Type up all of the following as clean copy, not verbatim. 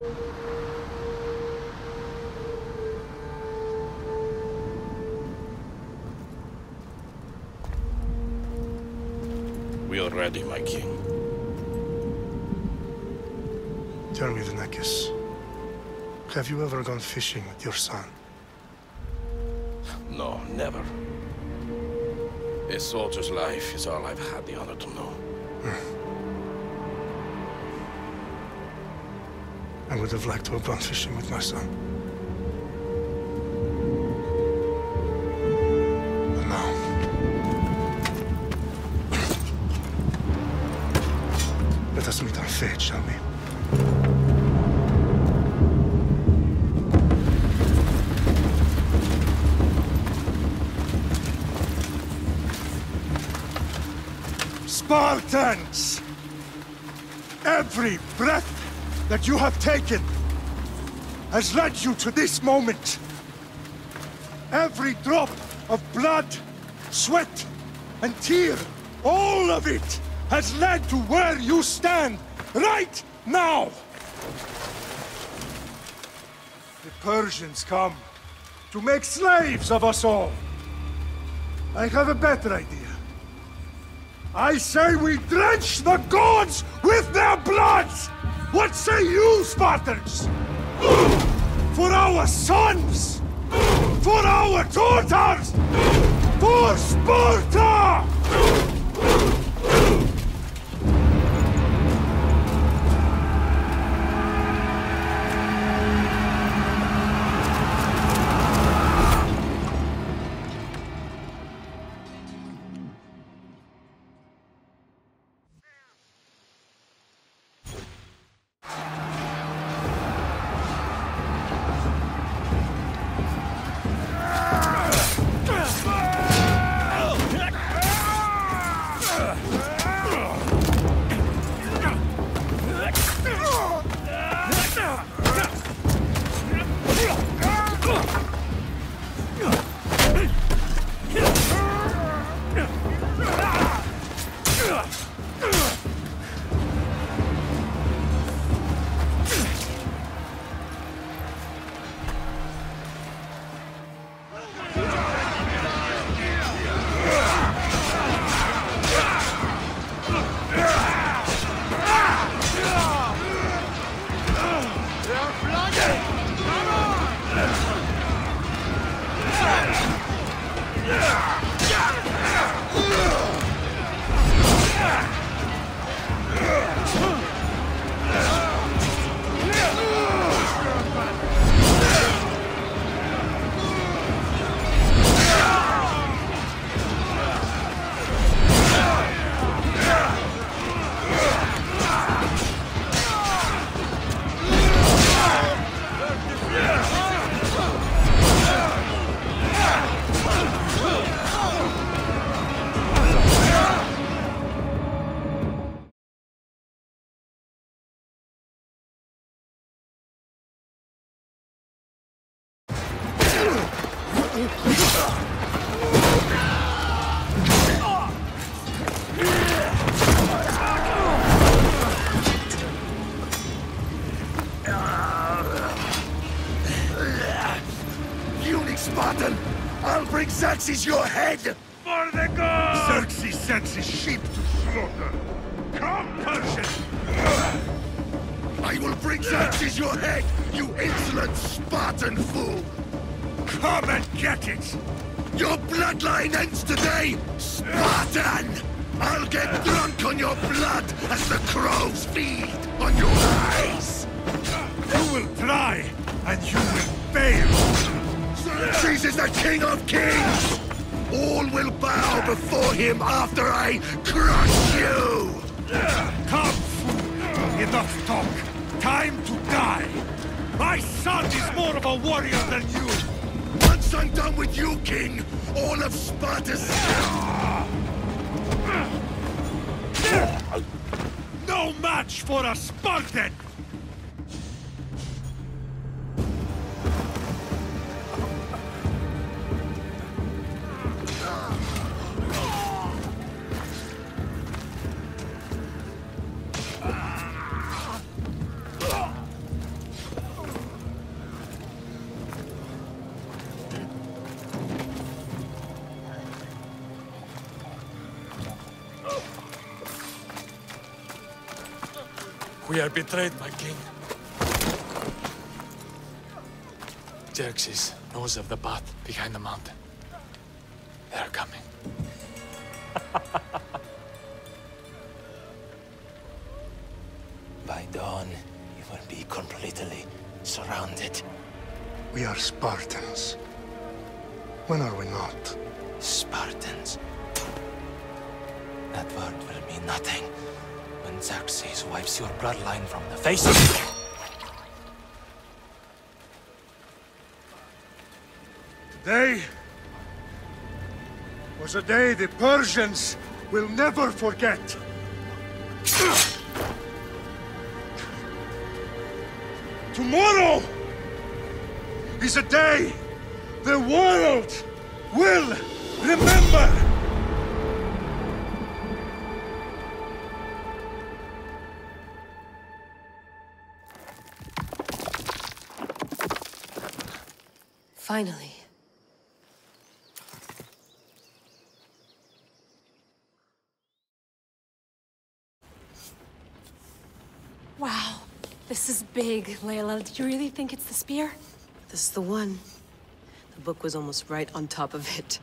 We are ready, my king. Tell me, the Nekis. Have you ever gone fishing with your son? No, never. A soldier's life is all I've had the honor to know. I would have liked to have gone fishing with my son. But now... let us meet our fate, shall we? Spartans! Every breath that you have taken has led you to this moment. Every drop of blood, sweat, and tear, all of it has led to where you stand right now. The Persians come to make slaves of us all. I have a better idea. I say we drench the gods with their blood! What say you, Spartans? For our sons! For our daughters! For Sparta! Spartan! I'll bring Xerxes your head! For the gods! Xerxes sends his sheep to slaughter. Come, Persian! I will bring Xerxes your head, you insolent Spartan fool! Come and get it! Your bloodline ends today, Spartan! I'll get drunk on your blood as the crows feed on your eyes! You will try, and you will fail! Xerxes is the king of kings! All will bow before him after I crush you! Come, fool! Enough talk! Time to die! My son is more of a warrior than you! Once I'm done with you, king, all of Sparta's... No match for a Spartan! We are betrayed, my king. Xerxes knows of the path behind the mountain. They are coming. By dawn, you will be completely surrounded. We are Spartans. When are we not? Spartans. That word will mean nothing when Xerxes wipes your bloodline from the face of the... Today was a day the Persians will never forget. Tomorrow is a day the world will remember. Finally. Wow, this is big, Layla. Do you really think it's the spear? This is the one. The book was almost right on top of it.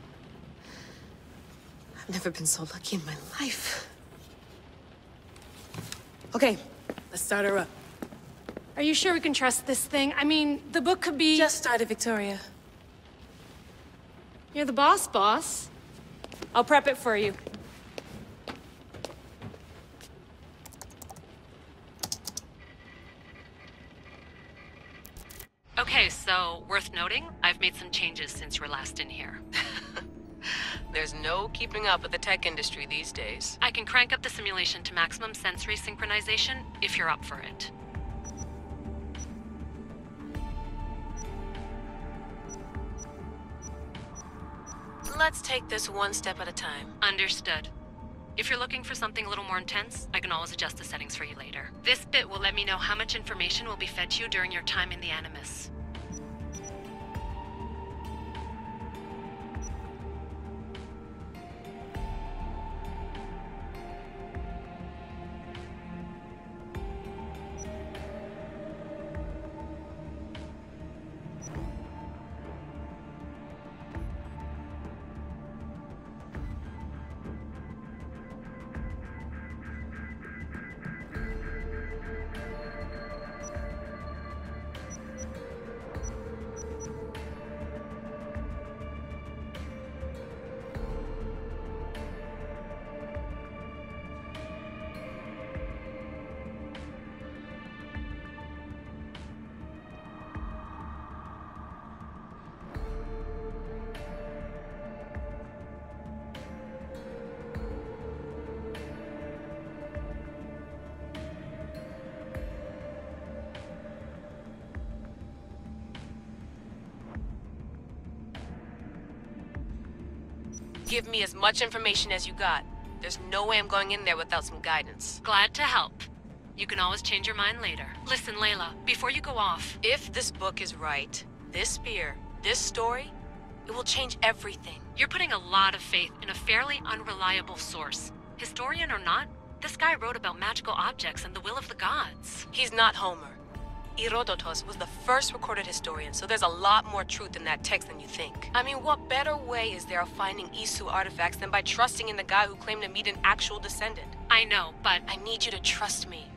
I've never been so lucky in my life. Okay, let's start her up. Are you sure we can trust this thing? I mean, the book could be... Just started, Victoria. You're the boss. I'll prep it for you. Okay, so worth noting, I've made some changes since you were last in here. There's no keeping up with the tech industry these days. I can crank up the simulation to maximum sensory synchronization if you're up for it. Let's take this one step at a time. Understood. If you're looking for something a little more intense, I can always adjust the settings for you later. This bit will let me know how much information will be fed to you during your time in the Animus. Give me as much information as you got. There's no way I'm going in there without some guidance. Glad to help. You can always change your mind later. Listen, Layla, before you go off... If this book is right, this spear, this story, it will change everything. You're putting a lot of faith in a fairly unreliable source. Historian or not, this guy wrote about magical objects and the will of the gods. He's not Homer. Herodotus was the first recorded historian, so there's a lot more truth in that text than you think. I mean, what better way is there of finding Isu artifacts than by trusting in the guy who claimed to meet an actual descendant? I know, but... I need you to trust me.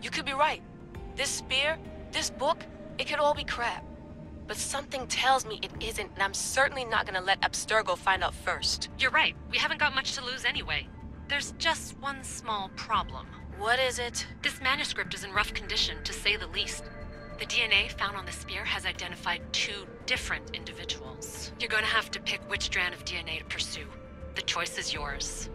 You could be right. This spear, this book, it could all be crap. But something tells me it isn't, and I'm certainly not gonna let Abstergo find out first. You're right. We haven't got much to lose anyway. There's just one small problem. What is it? This manuscript is in rough condition, to say the least. The DNA found on the spear has identified 2 different individuals. You're gonna have to pick which strand of DNA to pursue. The choice is yours.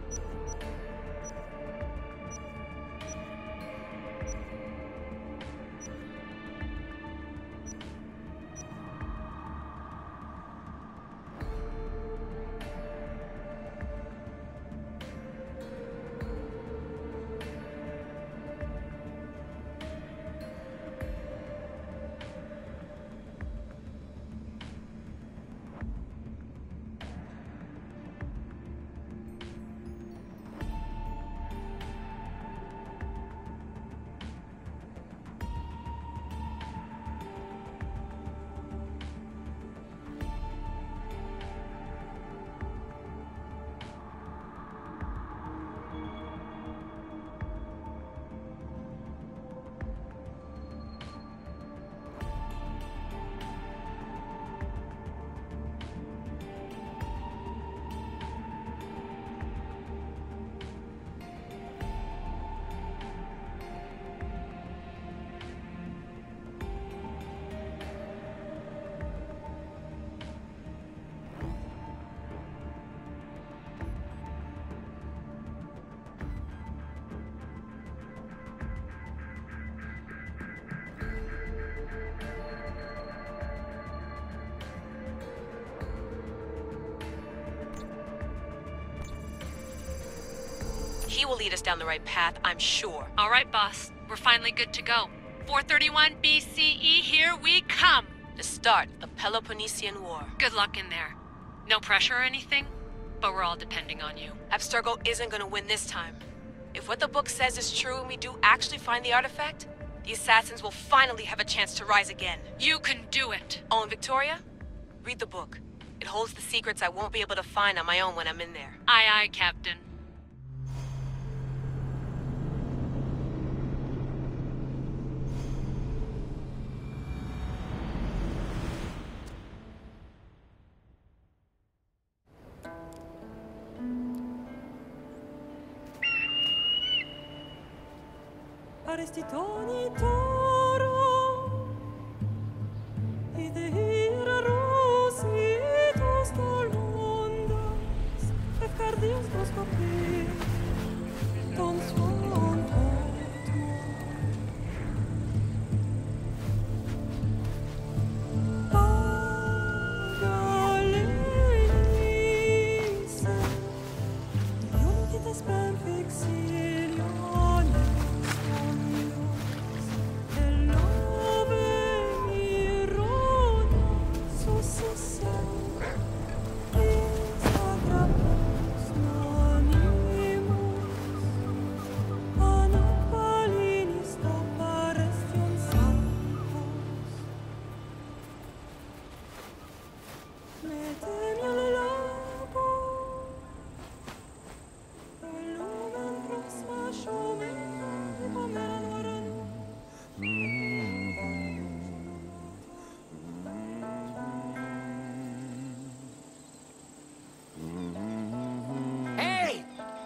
He will lead us down the right path, I'm sure. All right, boss. We're finally good to go. 431 BCE, here we come! The start of the Peloponnesian War. Good luck in there. No pressure or anything, but we're all depending on you. Abstergo isn't gonna win this time. If what the book says is true and we do actually find the artifact, the assassins will finally have a chance to rise again. You can do it! Oh, and Victoria? Read the book. It holds the secrets I won't be able to find on my own when I'm in there. Aye, aye, Captain. Arrestitoni toro, idehira rositos dolondas, efcardios proscopir, ton suon otmo. Pagalenice, iuntites per vexiliones,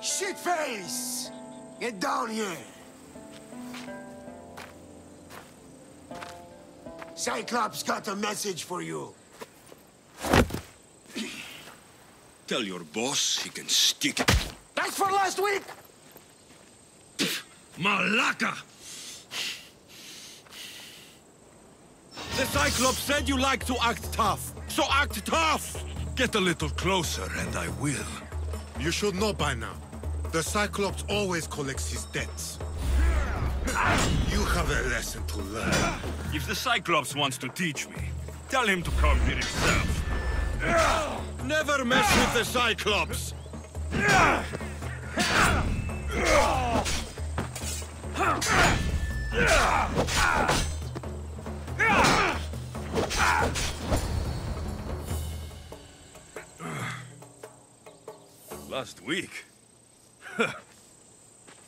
Shitface! Get down here! Cyclops got a message for you. Tell your boss he can stick it. That's for last week! Malaka! The Cyclops said you like to act tough, so act tough! Get a little closer and I will. You should know by now. The Cyclops always collects his debts. You have a lesson to learn. If the Cyclops wants to teach me, tell him to come here himself. Never mess with the Cyclops! Last week?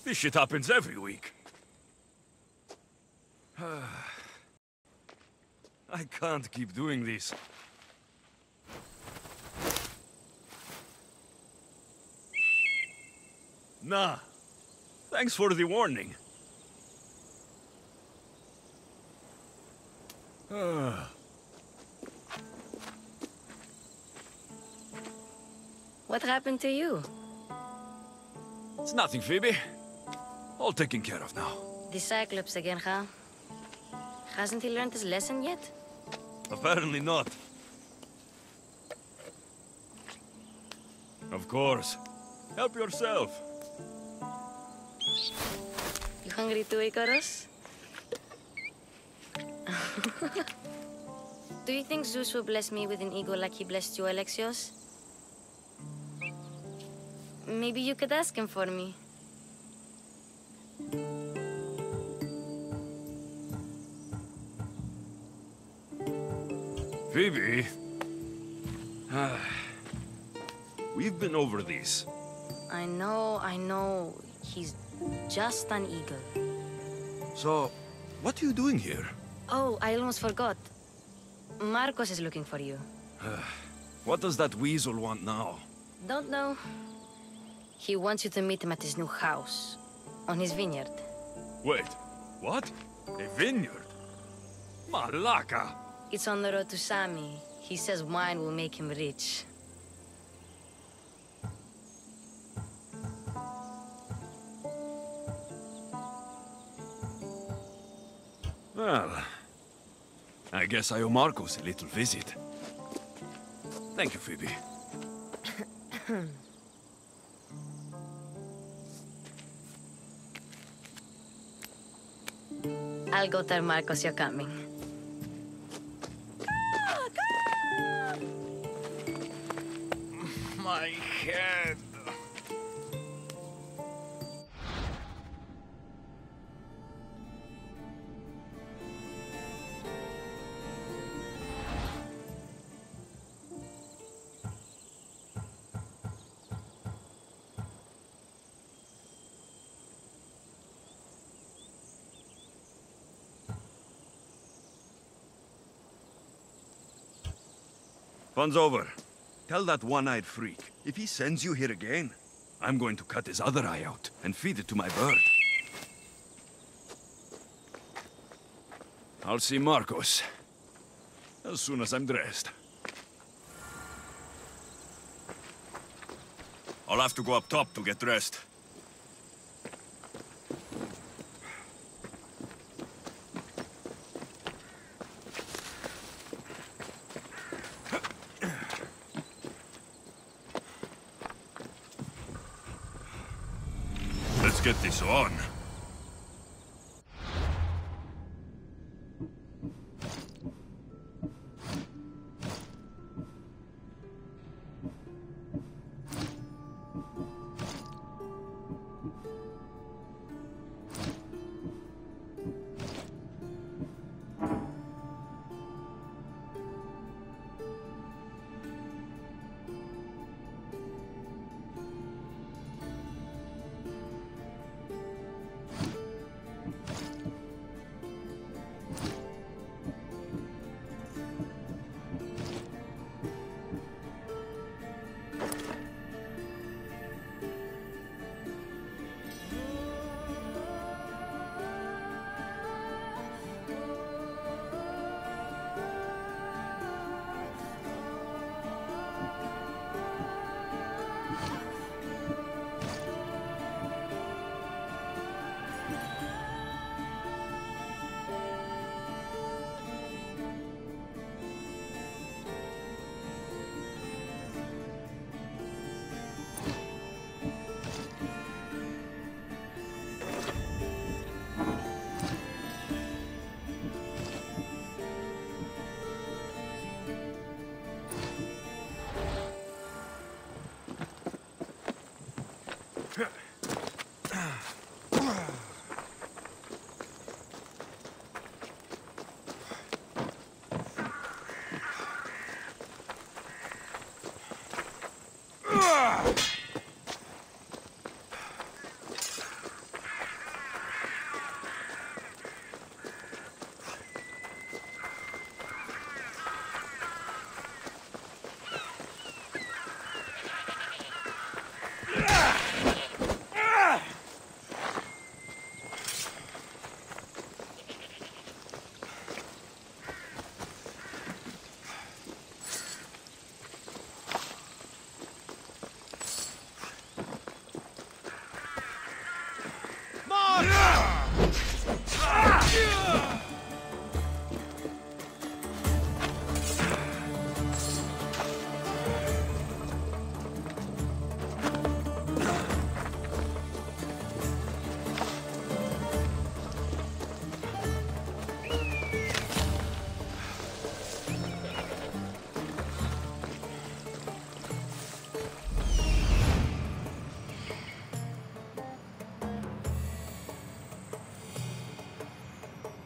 This shit happens every week. I can't keep doing this. Nah. Thanks for the warning. What happened to you? It's nothing, Phoebe. All taken care of now. The Cyclops again, huh? Hasn't he learned his lesson yet? Apparently not. Of course. Help yourself. You hungry too, Icarus? Do you think Zeus will bless me with an ego like he blessed you, Alexios? Maybe you could ask him for me. Phoebe. We've been over this. I know. He's just an eagle. So, what are you doing here? Oh, I almost forgot. Marcos is looking for you. What does that weasel want now? Don't know. He wants you to meet him at his new house. On his vineyard. Wait, what? A vineyard? Malaka! It's on the road to Sami. He says wine will make him rich. Well, I guess I owe Marcos a little visit. Thank you, Phoebe. I'll go tell Marcos you're coming. My head. Fun's over. Tell that one-eyed freak, if he sends you here again, I'm going to cut his other eye out and feed it to my bird. I'll see Marcos as soon as I'm dressed. I'll have to go up top to get dressed. Let's get this on.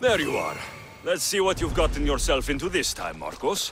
There you are. Let's see what you've gotten yourself into this time, Marcos.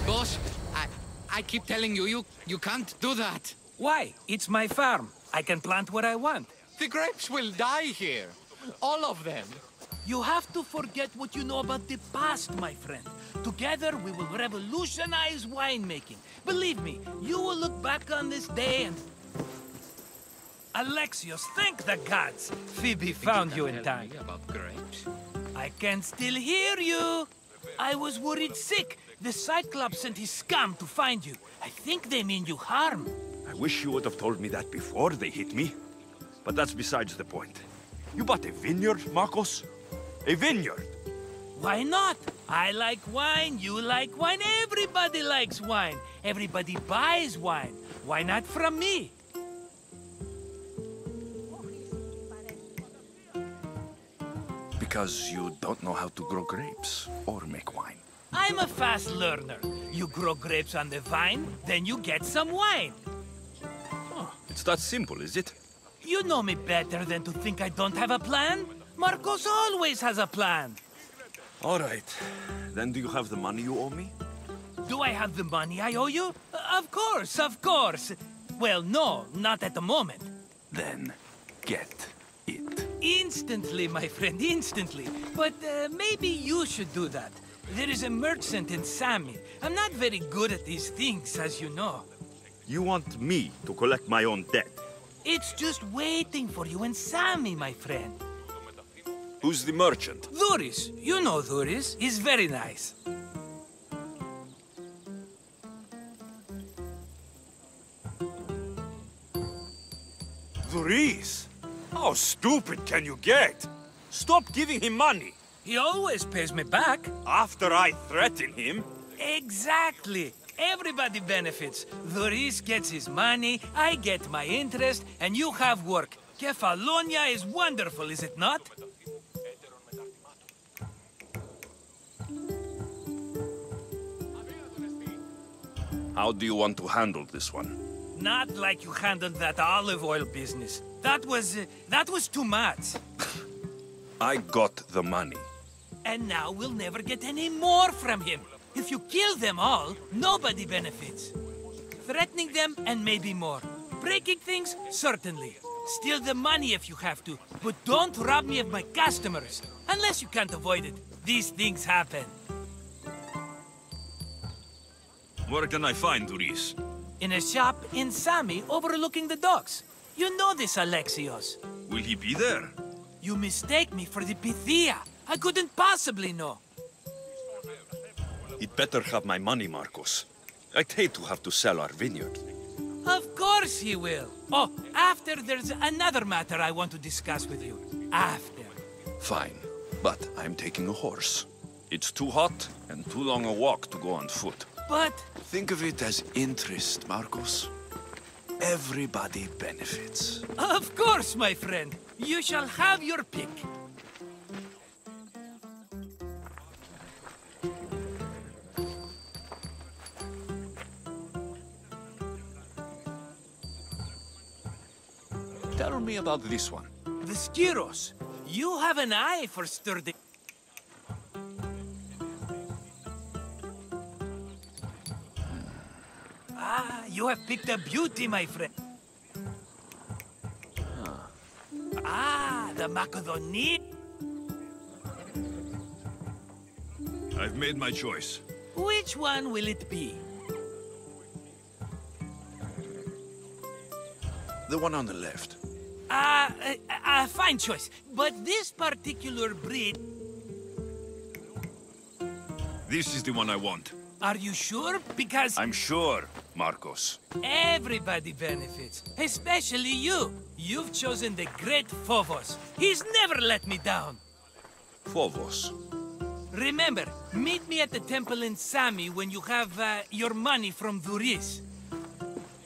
Boss, I keep telling you, you can't do that. Why? It's my farm. I can plant what I want. The grapes will die here. All of them. You have to forget what you know about the past, my friend. Together, we will revolutionize winemaking. Believe me, you will look back on this day and... Alexios, thank the gods! Phoebe found you in time. About grapes? I can still hear you! I was worried sick. The Cyclops sent his scum to find you. I think they mean you harm. I wish you would have told me that before they hit me. But that's besides the point. You bought a vineyard, Marcos? A vineyard? Why not? I like wine, you like wine, everybody likes wine. Everybody buys wine. Why not from me? Because you don't know how to grow grapes or make wine. I'm a fast learner. You grow grapes on the vine, then you get some wine. It's that simple, is it? You know me better than to think I don't have a plan. Marcos always has a plan. All right. Then do you have the money you owe me? Do I have the money I owe you? Of course, of course. Well, no, not at the moment. Then get it. Instantly, my friend, instantly. But maybe you should do that. There is a merchant in Sami. I'm not very good at these things, as you know. You want me to collect my own debt? It's just waiting for you in Sami, my friend. Who's the merchant? Dhuris. You know Dhuris. He's very nice. Dhuris? How stupid can you get? Stop giving him money. He always pays me back. After I threaten him? Exactly. Everybody benefits. Dhuris gets his money, I get my interest, and you have work. Kefalonia is wonderful, is it not? How do you want to handle this one? Not like you handled that olive oil business. That was too much. I got the money. And now we'll never get any more from him. If you kill them all, nobody benefits. Threatening them, and maybe more. Breaking things, certainly. Steal the money if you have to, but don't rob me of my customers. Unless you can't avoid it. These things happen. Where can I find Dhuris? In a shop in Sami, overlooking the docks. You know this, Alexios. Will he be there? You mistake me for the Pythia. I couldn't possibly know. He'd better have my money, Marcos. I'd hate to have to sell our vineyard. Of course he will. Oh, after there's another matter I want to discuss with you. After. Fine, but I'm taking a horse. It's too hot and too long a walk to go on foot. But... Think of it as interest, Marcos. Everybody benefits. Of course, my friend. You shall have your pick. Tell me about this one. The Skiros. You have an eye for sturdy... Ah, you have picked a beauty, my friend. Ah, the Macedonian. I've made my choice. Which one will it be? The one on the left. Fine choice. But this particular breed... This is the one I want. Are you sure? Because... I'm sure, Marcos. Everybody benefits. Especially you. You've chosen the great Phobos. He's never let me down. Phobos? Remember, meet me at the temple in Sami when you have your money from Dhuris.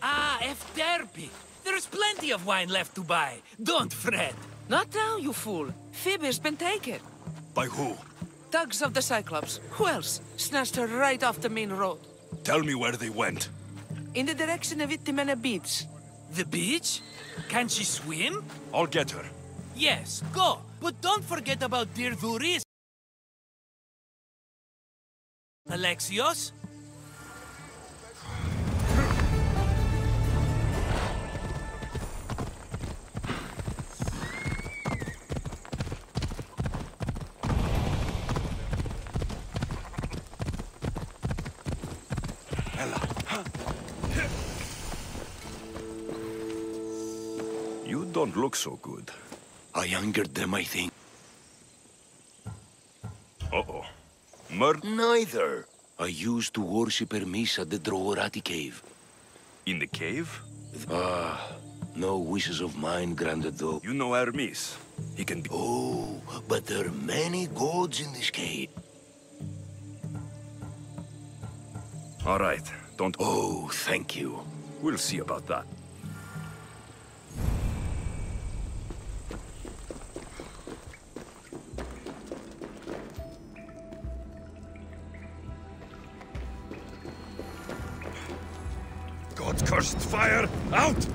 Ah, Efterpi. There's plenty of wine left to buy. Don't fret. Not now, you fool. Phoebe's been taken. By who? Thugs of the Cyclops. Who else? Snatched her right off the main road. Tell me where they went. In the direction of Itimena Beach. The beach? Can she swim? I'll get her. Yes, go. But don't forget about dear Dhuris. Alexios? don't look so good. I angered them, I think. Uh-oh. Murder? Neither. I used to worship Hermes at the Droorati cave. In the cave? No wishes of mine granted, though. You know Hermes. He can be... Oh, but there are many gods in this cave. All right, don't... Oh, thank you. We'll see about that. God's cursed fire! Out!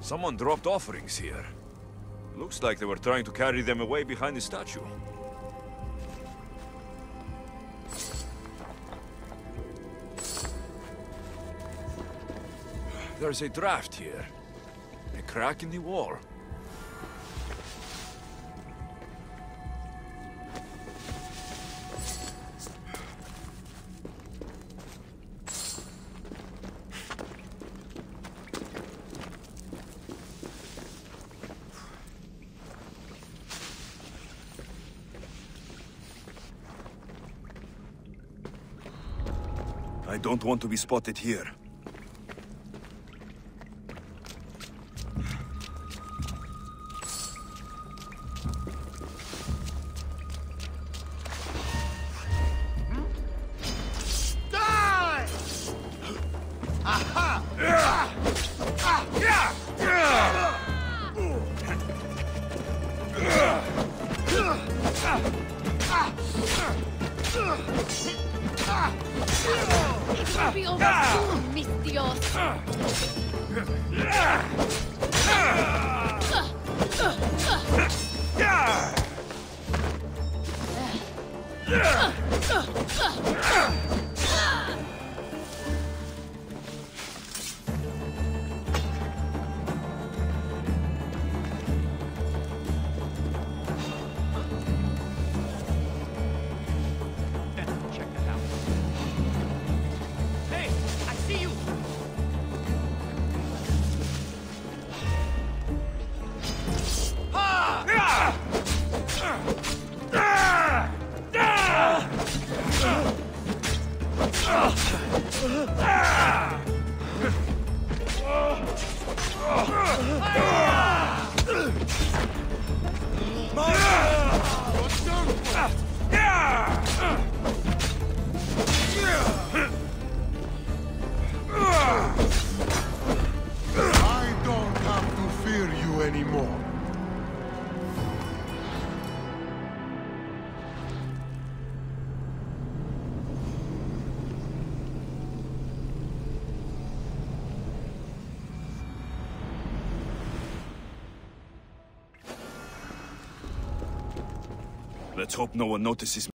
Someone dropped offerings here. Looks like they were trying to carry them away behind the statue. There's a draft here. A crack in the wall. I don't want to be spotted here. Die! Aha! It will be over soon, mis Dios. I don't have to fear you anymore. Let's hope no one notices me.